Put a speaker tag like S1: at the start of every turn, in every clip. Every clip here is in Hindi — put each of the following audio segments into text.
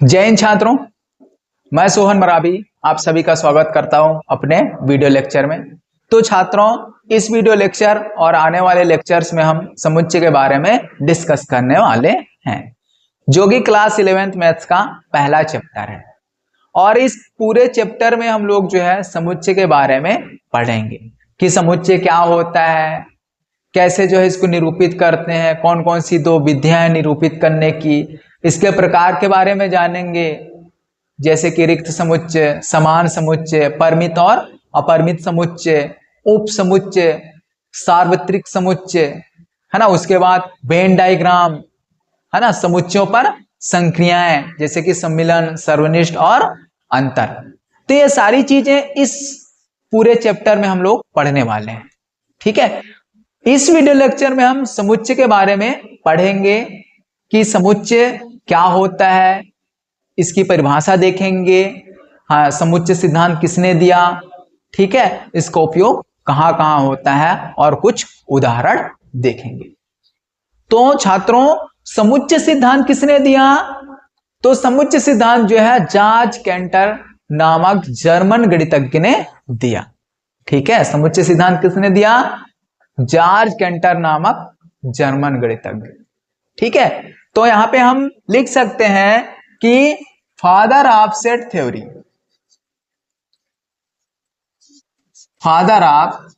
S1: जय हिंद छात्रों, मैं सोहन मरावी आप सभी का स्वागत करता हूं अपने वीडियो लेक्चर में। तो छात्रों, इस वीडियो लेक्चर और आने वाले लेक्चर्स में हम समुच्चय के बारे में डिस्कस करने वाले हैं, जो कि क्लास 11th मैथ्स का पहला चैप्टर है। और इस पूरे चैप्टर में हम लोग जो है समुच्चय के बारे में पढ़ेंगे कि समुच्चय क्या होता है, कैसे जो है इसको निरूपित करते हैं, कौन कौन सी दो विधियां हैं निरूपित करने की, इसके प्रकार के बारे में जानेंगे, जैसे कि रिक्त समुच्चय, समान समुच्चय, परिमित और अपरिमित समुच्चय, उप समुच्चय, सार्वत्रिक समुच्चय, है ना। उसके बाद वेन डायग्राम, है ना, समुच्चयों पर संक्रियाएं जैसे कि सम्मिलन, सर्वनिष्ठ और अंतर। तो ये सारी चीजें इस पूरे चैप्टर में हम लोग पढ़ने वाले हैं। ठीक है, इस वीडियो लेक्चर में हम समुच्चय के बारे में पढ़ेंगे कि समुच्चय क्या होता है, इसकी परिभाषा देखेंगे। हाँ, समुच्चय सिद्धांत किसने दिया, ठीक है, इसका उपयोग कहां कहां होता है और कुछ उदाहरण देखेंगे। तो छात्रों, समुच्चय सिद्धांत किसने दिया? तो समुच्चय सिद्धांत जो है जॉर्ज कैंटर नामक जर्मन गणितज्ञ ने दिया। ठीक है, समुच्चय सिद्धांत किसने दिया? जॉर्ज कैंटर नामक जर्मन गणितज्ञ। ठीक है, तो यहां पे हम लिख सकते हैं कि father of set theory, father of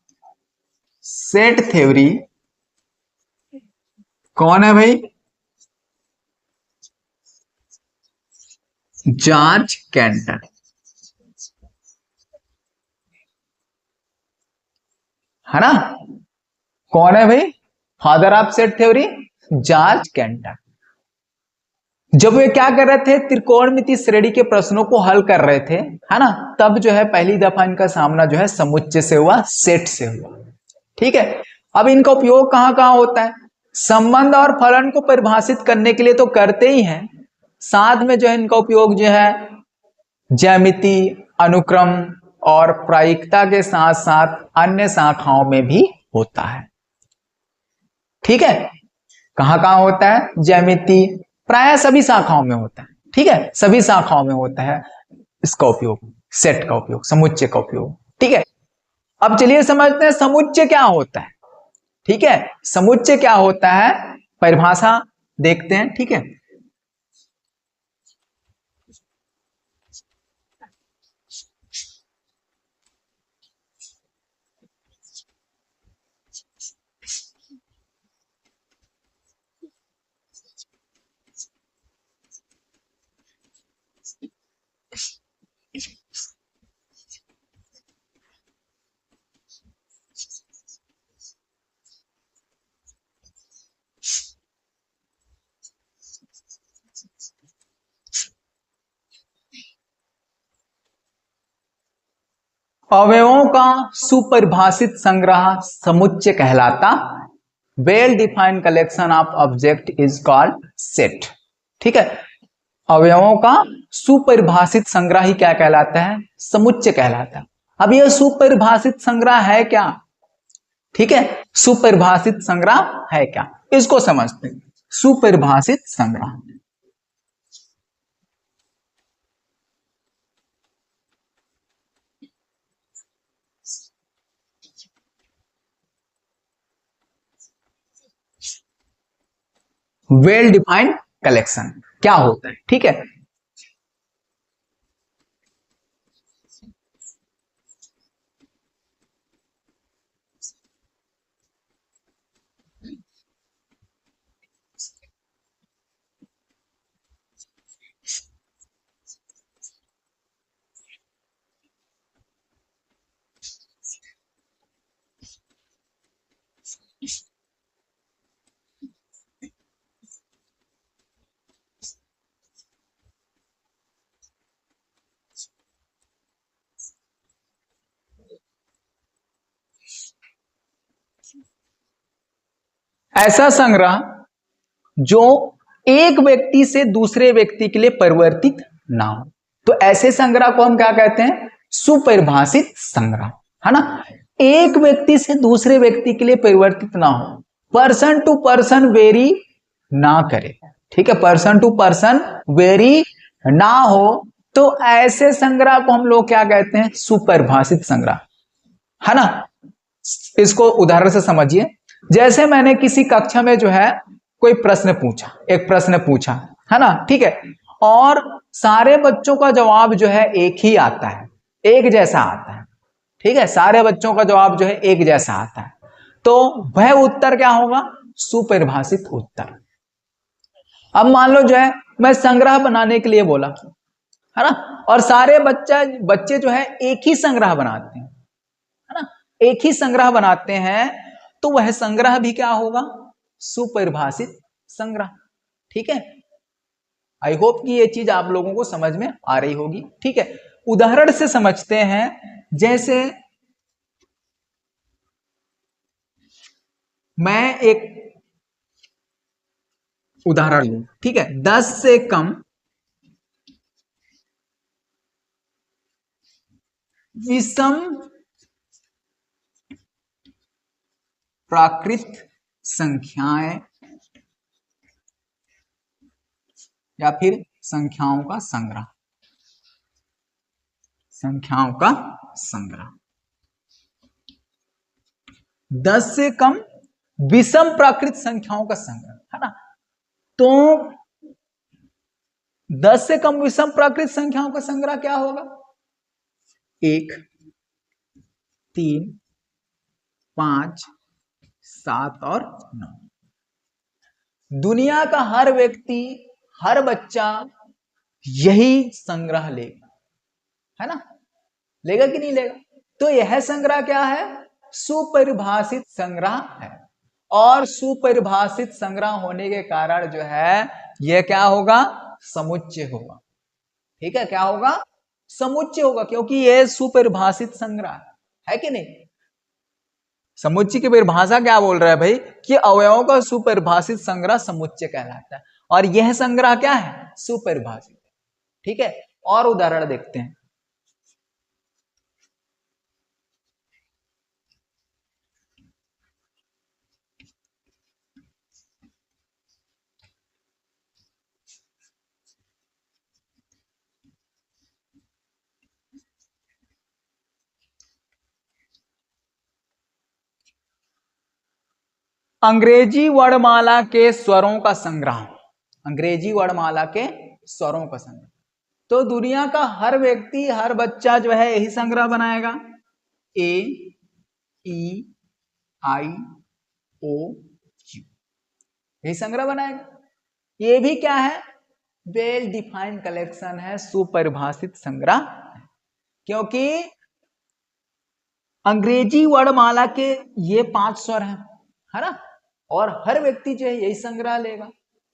S1: set theory कौन है भाई? जॉर्ज कैंटर, है ना। कौन है भाई father of set theory? George canter. जब वे क्या कर रहे थे, त्रिकोणमितीय श्रेणी के प्रश्नों को हल कर रहे थे, है ना, तब जो है पहली दफा इनका सामना जो है समुच्चय से हुआ, सेट से हुआ। ठीक है, अब इनका उपयोग कहां कहां होता है? संबंध और फलन को परिभाषित करने के लिए तो करते ही हैं, साथ में जो है इनका उपयोग जो है ज्यामिति, अनुक्रम और प्रायिकता के साथ साथ अन्य शाखाओं में भी होता है। ठीक है, कहां कहां होता है? ज्यामिति, प्राय सभी शाखाओं में होता है। ठीक है, सभी शाखाओं में होता है इसका उपयोग, सेट का उपयोग, समुच्चय का उपयोग। ठीक है, अब चलिए समझते हैं समुच्चय क्या होता है। ठीक है, समुच्चय क्या होता है, परिभाषा देखते हैं। ठीक है, अवयवों का सुपरिभाषित संग्रह समुच्चय कहलाता। Well defined collection of object is called set. ठीक है, अवयवों का सुपरिभाषित संग्रह ही क्या कहलाता है? समुच्चय कहलाता है। अब यह सुपरिभाषित संग्रह है क्या? ठीक है, सुपरिभाषित संग्रह है क्या, इसको समझते हैं। सुपरिभाषित संग्रह, वेल डिफाइंड कलेक्शन क्या होता है? ठीक है, ऐसा संग्रह जो एक व्यक्ति से दूसरे व्यक्ति के लिए परिवर्तित ना हो, तो ऐसे संग्रह को हम क्या कहते हैं? सुपरिभाषित संग्रह, है ना। एक व्यक्ति से दूसरे व्यक्ति के लिए परिवर्तित ना हो, पर्सन टू पर्सन वेरी ना करे। ठीक है, पर्सन टू पर्सन वेरी ना हो तो ऐसे संग्रह को हम लोग क्या कहते हैं, सुपरिभाषित संग्रह, है ना। इसको उदाहरण से समझिए। जैसे मैंने किसी कक्षा में जो है कोई प्रश्न पूछा, एक प्रश्न पूछा, है ना, ठीक है, और सारे बच्चों का जवाब जो है एक ही आता है, एक जैसा आता है, ठीक है, सारे बच्चों का जवाब जो है एक जैसा आता है, तो वह उत्तर क्या होगा, सुपरिभाषित उत्तर। अब मान लो जो है मैं संग्रह बनाने के लिए बोला, है ना, और सारे बच्चे जो है एक ही संग्रह बनाते हैं, है ना, एक ही संग्रह बनाते हैं, तो वह संग्रह भी क्या होगा, सुपरिभाषित संग्रह। ठीक है, आई होप कि ये चीज आप लोगों को समझ में आ रही होगी। ठीक है, उदाहरण से समझते हैं। जैसे मैं एक उदाहरण लूं, ठीक है, 10 से कम विषम प्राकृत संख्याएं या फिर संख्याओं का संग्रह, संख्याओं का संग्रह, 10 से कम विषम प्राकृत संख्याओं का संग्रह, है ना। तो 10 से कम विषम प्राकृत संख्याओं का संग्रह क्या होगा, 1, 3, 5, 7 और 9। दुनिया का हर व्यक्ति, हर बच्चा यही संग्रह लेगा, है ना, लेगा कि नहीं लेगा। तो यह संग्रह क्या है, सुपरिभाषित संग्रह है, और सुपरिभाषित संग्रह होने के कारण जो है यह क्या होगा, समुच्चय होगा। ठीक है, क्या होगा, समुच्चय होगा, क्योंकि यह सुपरिभाषित संग्रह है कि नहीं। समुच्चय की परिभाषा क्या बोल रहा है भाई, कि अवयवों का सुपरिभाषित संग्रह समुच्चय कहलाता है, और यह संग्रह क्या है, सुपरिभाषित। ठीक है, और उदाहरण देखते हैं। अंग्रेजी वर्णमाला के स्वरों का संग्रह, अंग्रेजी वर्णमाला के स्वरों का संग्रह। तो दुनिया का हर व्यक्ति, हर बच्चा जो है यही संग्रह बनाएगा, ए, ई, आई, ओ, यू, यही संग्रह बनाएगा। ये भी क्या है, वेल डिफाइंड कलेक्शन है, सुपरिभाषित संग्रह, क्योंकि अंग्रेजी वर्णमाला के ये 5 स्वर हैं, है ना, और हर व्यक्ति जो है यही संग्रह लेगा,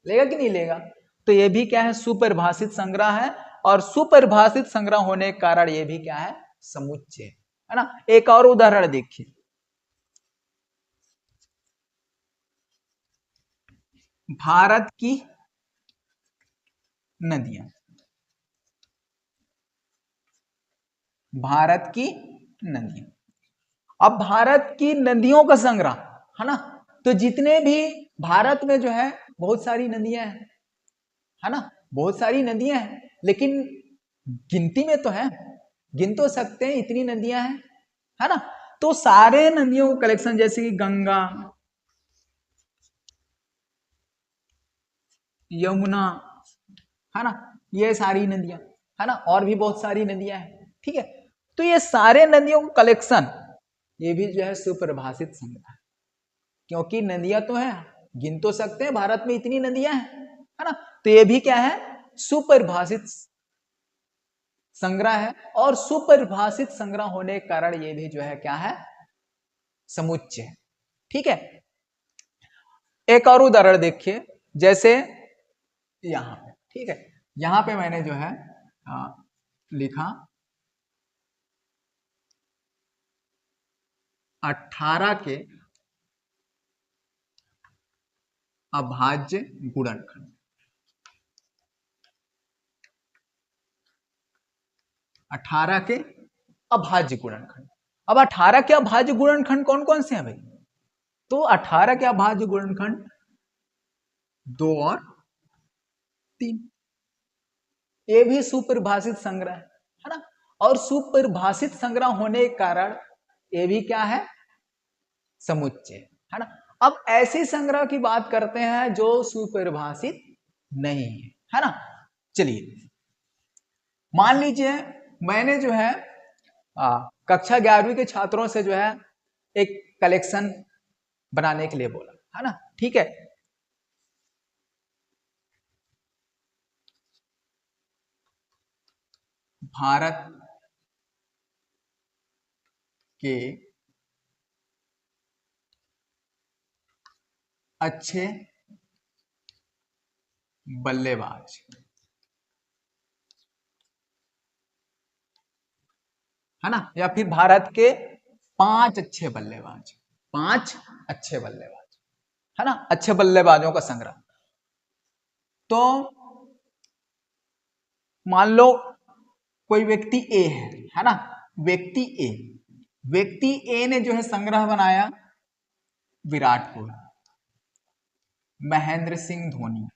S1: लेगा कि नहीं लेगा। तो ये भी क्या है, सुपरिभाषित संग्रह है, और सुपरिभाषित संग्रह होने के कारण ये भी क्या है, समुच्चय, है ना। एक और उदाहरण देखिए, भारत की नदियां, भारत की नदियां। अब भारत की नदियों का संग्रह, है ना, तो जितने भी भारत में जो है बहुत सारी नदियां हैं, है ना, बहुत सारी नदियां हैं, लेकिन गिनती में तो है, गिन तो सकते हैं इतनी नदियां हैं, है ना। तो सारे नदियों का कलेक्शन, जैसे कि गंगा, यमुना, है ना, ये सारी नदियां, है ना, और भी बहुत सारी नदियां हैं। ठीक है, तो ये सारे नदियों का कलेक्शन, ये भी जो है सुपरिभाषित संग्रह है, क्योंकि नदियां तो है, गिन तो सकते हैं भारत में इतनी नदियां हैं, है ना। तो ये भी क्या है, सुपरिभाषित संग्रह है, और सुपरिभाषित संग्रह होने के कारण ये भी जो है क्या है, समुच्चय। ठीक है, एक और उदाहरण देखिए, जैसे यहां पे, ठीक है, यहां पे मैंने जो है लिखा 18 के अभाज्य गुणनखंड, 18 के अभाज्य गुणनखंड। अब 18 के अभाज्य गुणनखंड कौन कौन से हैं भाई, तो 18 के अभाज्य गुणनखंड 2 और 3, ये भी सुपरिभाषित संग्रह है ना। और सुपरिभाषित संग्रह होने के कारण ये भी क्या है, समुच्चय है ना। अब ऐसे संग्रह की बात करते हैं जो सुपरिभाषित नहीं है ना। चलिए मान लीजिए मैंने जो है कक्षा 11वीं के छात्रों से जो है एक कलेक्शन बनाने के लिए बोला है ना, ठीक है। भारत के अच्छे बल्लेबाज है ना, या फिर भारत के 5 अच्छे बल्लेबाज, 5 अच्छे बल्लेबाज है ना, अच्छे बल्लेबाजों का संग्रह। तो मान लो कोई व्यक्ति ए है ना, व्यक्ति ए ने जो है संग्रह बनाया विराट कोहली, महेंद्र सिंह धोनी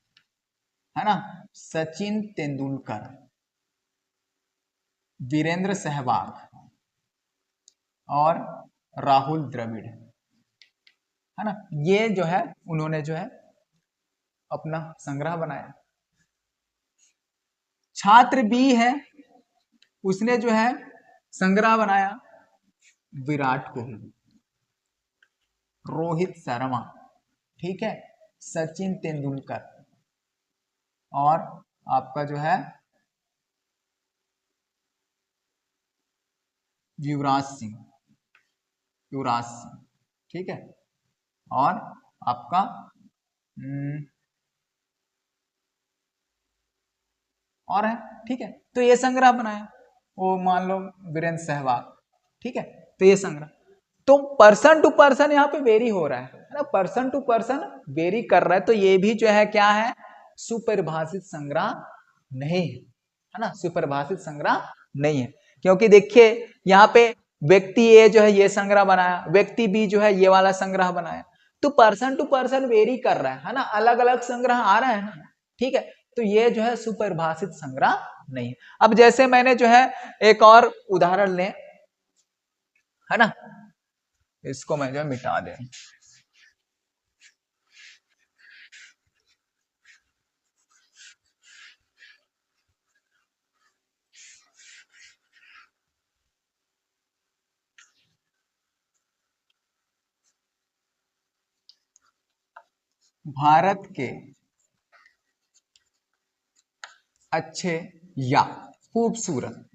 S1: है ना, सचिन तेंदुलकर, वीरेंद्र सहवाग और राहुल द्रविड़ है ना। ये जो है उन्होंने जो है अपना संग्रह बनाया। छात्र बी है, उसने जो है संग्रह बनाया विराट कोहली, रोहित शर्मा, ठीक है, सचिन तेंदुलकर और आपका जो है युवराज सिंह, ठीक है, और आपका और है, ठीक है। तो ये संग्रह बनाया वो, मान लो वीरेंद्र सहवाग, ठीक है। तो ये संग्रह, तो पर्सन टू पर्सन यहाँ पे वेरी हो रहा है ना, पर्सन टू पर्सन वेरी कर रहा है। तो ये भी जो है क्या है, सुपरिभाषित संग्रह नहीं है ना, सुपरिभाषित संग्रह नहीं है। क्योंकि देखिए यहाँ पे व्यक्ति ए जो है ये संग्रह बनाया, व्यक्ति बी जो है ये वाला संग्रह बनाया, तो पर्सन टू पर्सन वेरी कर रहा है ना, अलग अलग संग्रह आ रहे हैं ना, ठीक है। तो ये जो है सुपरिभाषित संग्रह नहीं है। अब जैसे मैंने जो है एक और उदाहरण लें है ना, इसको मैं जो है मिटा दे। भारत के अच्छे या खूबसूरत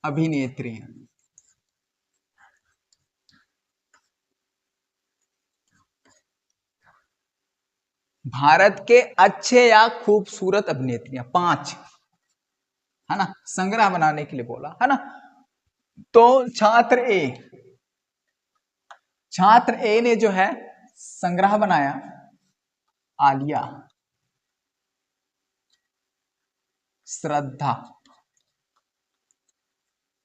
S1: अभिनेत्री, भारत के अच्छे या खूबसूरत अभिनेत्रियां 5 है ना, संग्रह बनाने के लिए बोला है ना। तो छात्र ए ने जो है संग्रह बनाया आलिया, श्रद्धा,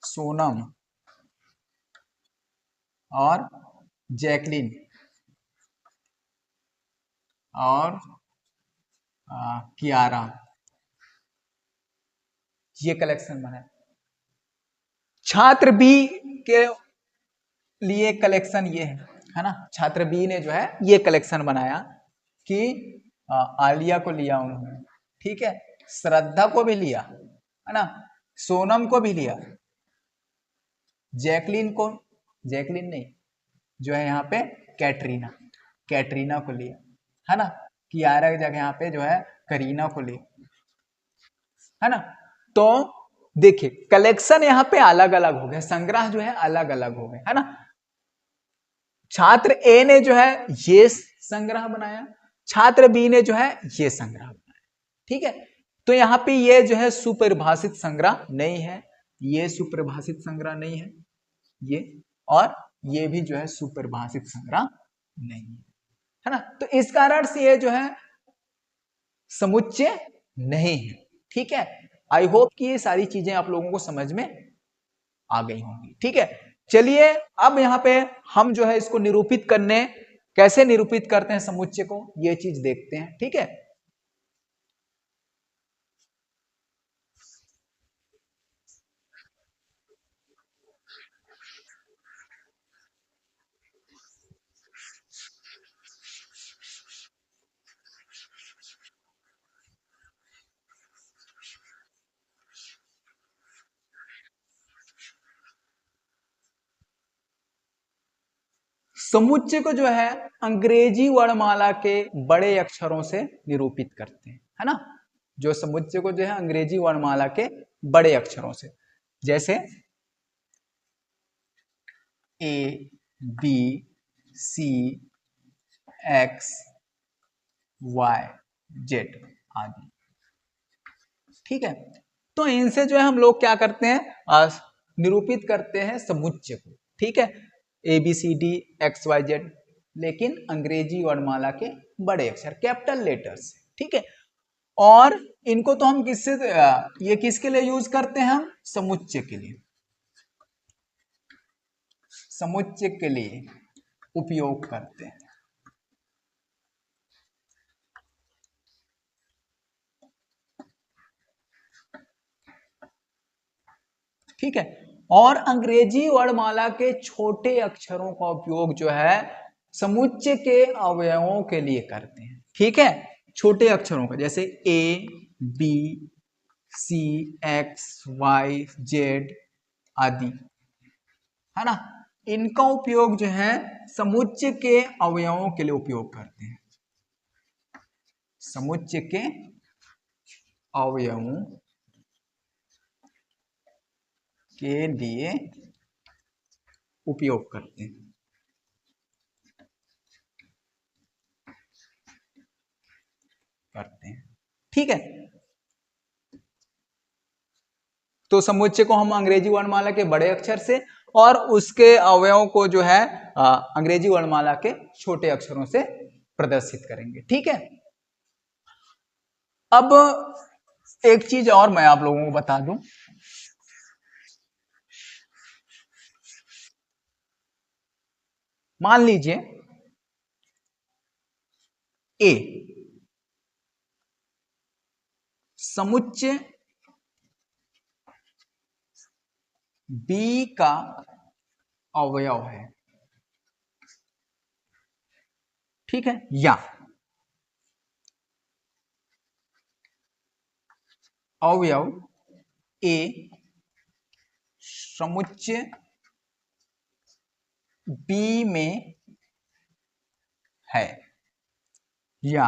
S1: सोनम और जैकलिन और कियारा, ये कलेक्शन बनाया। छात्र बी के लिए कलेक्शन ये है ना, छात्र बी ने जो है ये कलेक्शन बनाया कि आलिया को लिया उन्होंने, ठीक है, श्रद्धा को भी लिया है ना, सोनम को भी लिया, जैकलिन नहीं, जो है यहाँ पे कैटरीना को लिया है ना, कियारा की जगह यहाँ पे जो है करीना को लिया है ना। तो देखिए कलेक्शन यहाँ पे अलग अलग हो गए, संग्रह जो है अलग अलग हो गए है ना। छात्र ए ने जो है ये संग्रह बनाया, छात्र बी ने जो है ये संग्रह बनाया, ठीक है। तो यहाँ पे ये जो है सुपरिभाषित संग्रह नहीं है, ये सुपरिभाषित संग्रह नहीं है, ये और ये भी जो है सुपरिभाषित संग्रह नहीं है ना। तो इस कारण से ये जो है समुच्चय नहीं है, ठीक है। आई होप कि ये सारी चीजें आप लोगों को समझ में आ गई होंगी, ठीक है। चलिए अब यहाँ पे हम जो है इसको निरूपित करने कैसे निरूपित करते हैं समुच्चय को, ये चीज देखते हैं। ठीक है, समुच्चय को जो है अंग्रेजी वर्णमाला के बड़े अक्षरों से निरूपित करते हैं, है ना। जो समुच्चय को जो है अंग्रेजी वर्णमाला के बड़े अक्षरों से, जैसे ए, बी, सी, एक्स, वाई, जेड आदि। ठीक है, तो इनसे जो है हम लोग क्या करते हैं, निरूपित करते हैं समुच्चय को। ठीक है, A B C D X Y Z, लेकिन अंग्रेजी वर्णमाला के बड़े अक्षर कैपिटल लेटर्स। ठीक है, और इनको तो हम किससे, ये किसके लिए यूज करते हैं, हम समुच्चय के लिए, समुच्चय के लिए उपयोग करते हैं। ठीक है, और अंग्रेजी वर्णमाला के छोटे अक्षरों का उपयोग जो है समुच्चय के अवयवों के लिए करते हैं। ठीक है, छोटे अक्षरों का, जैसे ए, बी, सी, एक्स, वाई, जेड आदि, है ना। इनका उपयोग जो है समुच्चय के अवयवों के लिए उपयोग करते हैं, समुच्चय के अवयवों के लिए उपयोग करते हैं, ठीक है, तो समुच्चय को हम अंग्रेजी वर्णमाला के बड़े अक्षर से और उसके अवयवों को जो है अंग्रेजी वर्णमाला के छोटे अक्षरों से प्रदर्शित करेंगे। ठीक है, अब एक चीज और मैं आप लोगों को बता दूं, मान लीजिए ए समुच्चय बी का अवयव है। ठीक है, या अवयव ए समुच्चय बी में है, या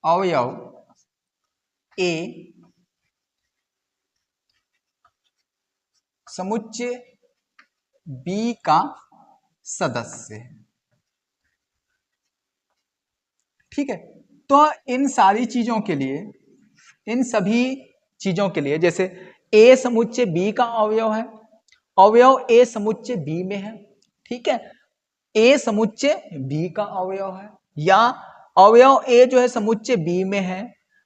S1: अवयव ए समुच्चय बी का सदस्य है। ठीक है, तो इन सारी चीजों के लिए, इन सभी चीजों के लिए, जैसे ए समुच्चय बी का अवयव है, अवयव ए समुच्चय बी में है। ठीक है, ए समुच्चय बी का अवयव है, या अवयव ए जो है समुच्चय बी में है,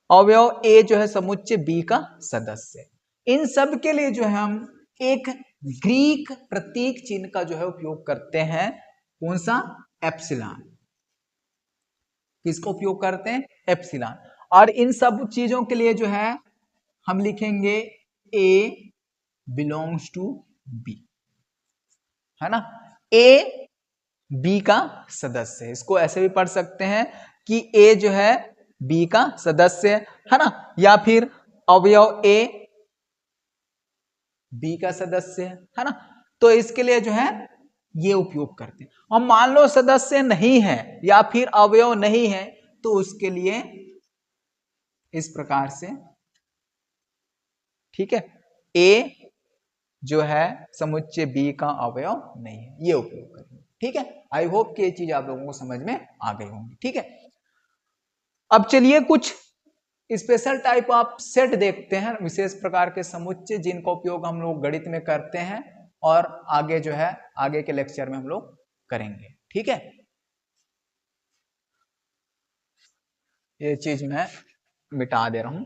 S1: अवयव ए जो है समुच्चय बी का सदस्य। इन सब के लिए जो है हम एक ग्रीक प्रतीक चिन्ह का जो है उपयोग करते हैं। कौन सा, एप्सिलॉन। किसका उपयोग करते हैं, एप्सिलॉन। और इन सब चीजों के लिए जो है हम लिखेंगे ए बिलोंग्स टू बी, है ना। ए बी का सदस्य है, इसको ऐसे भी पढ़ सकते हैं कि ए जो है बी का सदस्य है ना, या फिर अवयव ए बी का सदस्य है ना। तो इसके लिए जो है ये उपयोग करते हैं। और मान लो सदस्य नहीं है या फिर अवयव नहीं है, तो उसके लिए इस प्रकार से, ठीक है, ए जो है समुच्चय बी का अवयव नहीं है, ये उपयोग करेंगे। ठीक है, आई होप कि ये चीज आप लोगों को समझ में आ गई होंगी। ठीक है, अब चलिए कुछ स्पेशल टाइप ऑफ सेट देखते हैं, विशेष प्रकार के समुच्चय जिनका उपयोग हम लोग गणित में करते हैं और आगे जो है आगे के लेक्चर में हम लोग करेंगे। ठीक है, ये चीज मैं मिटा दे रहा हूं।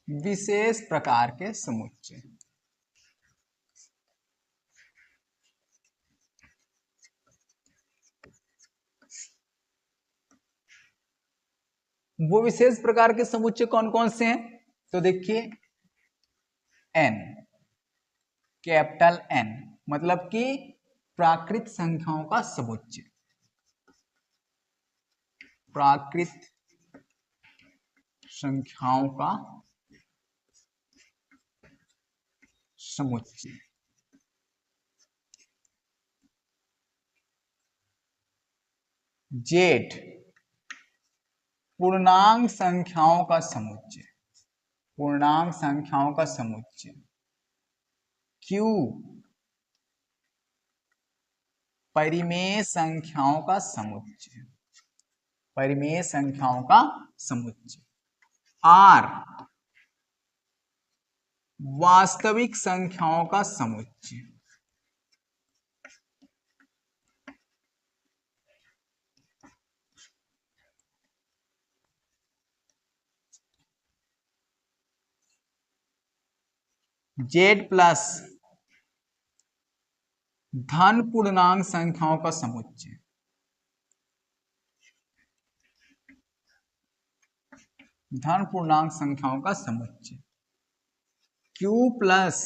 S1: विशेष प्रकार के समुच्चय। वो विशेष प्रकार के समुच्चय कौन कौन से हैं? तो देखिए n, कैपिटल N मतलब कि प्राकृत संख्याओं का समुच्चय, प्राकृत संख्याओं का समुच्चय। जेड, पूर्णांक संख्याओं का समुच्चय, पूर्णांक संख्याओं का समुच्चय। क्यू, परिमेय संख्याओं का समुच्चय, परिमेय संख्याओं का समुच्चय। आर, वास्तविक संख्याओं का समुच्चय। जेड प्लस, धन पूर्णांक संख्याओं का समुच्चय, धन पूर्णांक संख्याओं का समुच्चय। क्यू प्लस,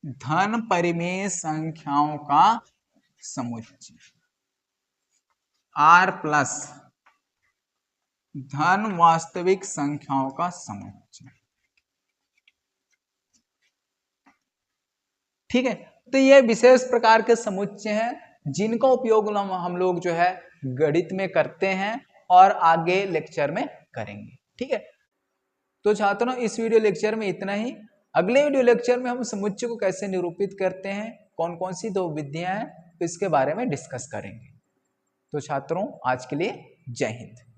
S1: धन परिमेय संख्याओं का समुच्चय। आर प्लस, धन वास्तविक संख्याओं का समुच्चय। ठीक है, तो ये विशेष प्रकार के समुच्चय हैं जिनका उपयोग हम लोग जो है गणित में करते हैं और आगे लेक्चर में करेंगे। ठीक है, तो छात्रों इस वीडियो लेक्चर में इतना ही। अगले वीडियो लेक्चर में हम समुच्चय को कैसे निरूपित करते हैं, कौन कौन सी दो विधियां हैं, इसके बारे में डिस्कस करेंगे। तो छात्रों आज के लिए जय हिंद।